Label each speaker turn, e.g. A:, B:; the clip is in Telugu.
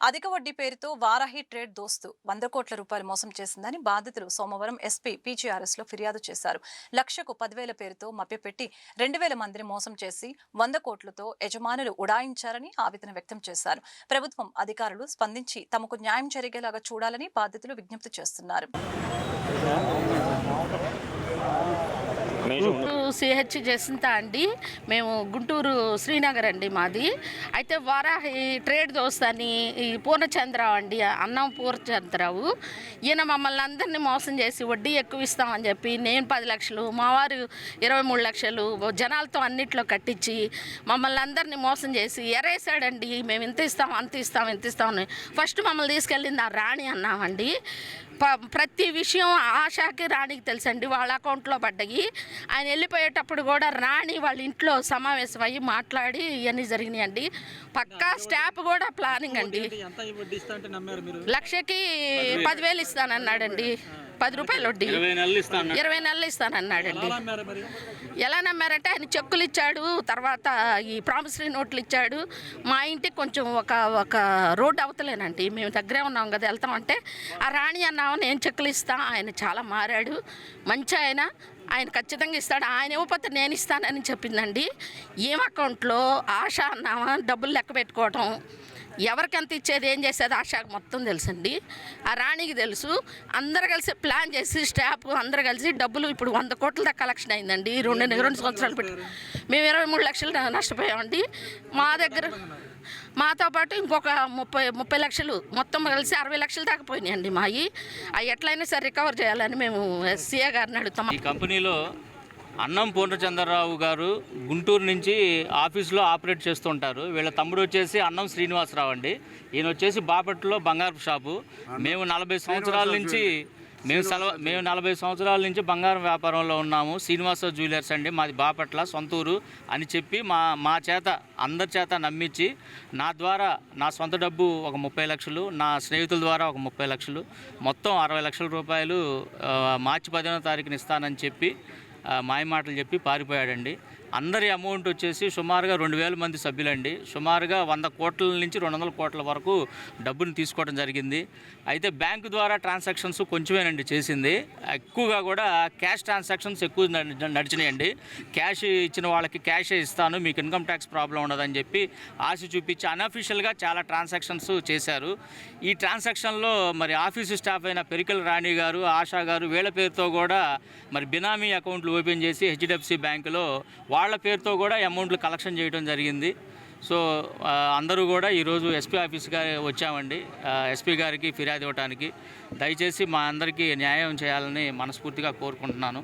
A: అధిక వడ్డీ పేరుతో వారాహి ట్రేడ్ దోస్తు 100 కోట్ల రూపాయలు మోసం చేసిందని బాధితులు సోమవారం ఎస్పీ పీజీఆర్ఎస్ లో ఫిర్యాదు చేశారు. లక్షకు 10,000 పేరుతో మభ్యపెట్టి 2,000 మందిని మోసం చేసి 100 కోట్లతో యజమానులు ఉడాయించారని ఆవేదన వ్యక్తం చేశారు. ప్రభుత్వం అధికారులు స్పందించి తమకు న్యాయం జరిగేలాగా చూడాలని బాధితులు విజ్ఞప్తి చేస్తున్నారు.
B: సిహెచ్ జసింత అండి. మేము గుంటూరు శ్రీనగర్ అండి మాది. అయితే వారాహి ట్రేడ్ దోస్త్ అని ఈ పూర్ణచంద్రరావు అండి, అన్నం పూర్ణచంద్రరావు. ఈయన మమ్మల్ని అందరినీ మోసం చేసి వడ్డీ ఎక్కువ ఇస్తామని చెప్పి నేను 10 లక్షలు, మా వారు 23 లక్షలు జనాలతో అన్నిట్లో కట్టించి మమ్మల్ని అందరినీ మోసం చేసి ఎరేసాడండి. మేము ఇంత ఇస్తాం, అంత ఇస్తాం, ఇంత ఇస్తామని ఫస్ట్ మమ్మల్ని తీసుకెళ్ళింది ఆ రాణి అన్నామండి. ప్రతి విషయం ఆశాకి రాణికి తెలుసండి. వాళ్ళ అకౌంట్లో పడ్డాయి. ఆయన వెళ్ళిపోయేటప్పుడు కూడా రాణి వాళ్ళ ఇంట్లో సమావేశం అయ్యి మాట్లాడి ఇవన్నీ జరిగినాయండి. పక్కా స్టాఫ్ కూడా ప్లానింగ్ అండి. లక్షకి 10,000 ఇస్తానన్నాడండి. 10 రూపాయలు వడ్డీ 20 నెలలు ఇస్తానన్నాడండి. ఎలా నమ్మారంటే ఆయన చెక్కులు ఇచ్చాడు, తర్వాత ఈ ప్రామిసరీ నోట్లు ఇచ్చాడు. మా ఇంటికి కొంచెం ఒక రోడ్డు అవతలేనండి, మేము దగ్గరే ఉన్నాం కదా, వెళ్తామంటే ఆ రాణి అన్నామని నేను చెక్కులు ఇస్తాను. ఆయన చాలా మారాడు, మంచి ఆయన ఖచ్చితంగా ఇస్తాడు. ఆయన ఇవ్వకపోతే నేను ఇస్తానని చెప్పిందండి. ఏం అకౌంట్లో ఆశ అన్నామా డబ్బులు లెక్క పెట్టుకోవటం, ఎవరికి ఎంత ఇచ్చేది, ఏం చేసేది ఆశకు మొత్తం తెలుసండి. ఆ రాణికి తెలుసు. అందరు కలిసి ప్లాన్ చేసి స్టాఫ్ అందరు కలిసి డబ్బులు ఇప్పుడు 100 కోట్ల దాకా కలెక్షన్ అయిందండి. 2 సంవత్సరాలు పెట్టి మేము 23 లక్షలు నష్టపోయామండి. మా దగ్గర మాతో పాటు ఇంకొక 30 లక్షలు మొత్తం కలిసి 60 లక్షలు దాకా పోయినాయండి మావి. అవి ఎట్లయినా సరే రికవర్ చేయాలని మేము సీఏ గారిని అడుగుతాం.
C: ఈ కంపెనీలో అన్నం పూర్ణచంద్రరావు గారు గుంటూరు నుంచి ఆఫీస్లో ఆపరేట్ చేస్తూ ఉంటారు. వీళ్ళ తమ్ముడు వచ్చేసి అన్నం శ్రీనివాసరావు అండి. ఈయన వచ్చేసి బాపట్లలో బంగారు షాపు. మేము 40 సంవత్సరాల నుంచి బంగారం వ్యాపారంలో ఉన్నాము. శ్రీనివాసరావు జ్యువెలర్స్ అండి, మాది బాపట్ల సొంతూరు అని చెప్పి మా చేత అందరి చేత నమ్మించి నా ద్వారా నా సొంత డబ్బు ఒక 30 లక్షలు, నా స్నేహితుల ద్వారా ఒక 30 లక్షలు, మొత్తం 60 లక్షల రూపాయలు మార్చి 15వ తారీఖున ఇస్తానని చెప్పి మాయమాటలు చెప్పి పారిపోయాడండి. అందరి అమౌంట్ వచ్చేసి సుమారుగా 2,000 మంది సభ్యులండి. సుమారుగా 100 కోట్ల నుంచి 200 కోట్ల వరకు డబ్బును తీసుకోవడం జరిగింది. అయితే బ్యాంకు ద్వారా ట్రాన్సాక్షన్స్ కొంచెమేనండి చేసింది. ఎక్కువగా కూడా క్యాష్ ట్రాన్సాక్షన్స్ ఎక్కువ నడిచినాయండి. క్యాష్ ఇచ్చిన వాళ్ళకి క్యాషే ఇస్తాను, మీకు ఇన్కమ్ ట్యాక్స్ ప్రాబ్లం ఉండదని చెప్పి ఆశ చూపించి అన్అఫీషియల్గా చాలా ట్రాన్సాక్షన్స్ చేశారు. ఈ ట్రాన్సాక్షన్లో మరి ఆఫీసు స్టాఫ్ అయిన పెరికల రాణి గారు, ఆశా గారు వీళ్ళ పేరుతో కూడా మరి బినామీ అకౌంట్లు ఓపెన్ చేసి హెచ్డిఎఫ్సి బ్యాంకులో వాళ్ళ పేరుతో కూడా అమౌంట్లు కలెక్షన్ చేయడం జరిగింది. సో అందరూ కూడా ఈరోజు ఎస్పీ ఆఫీస్గా వచ్చామండి, ఎస్పీ గారికి ఫిర్యాదు ఇవ్వడానికి. దయచేసి మా అందరికీ న్యాయం చేయాలని మనస్ఫూర్తిగా కోరుకుంటున్నాను.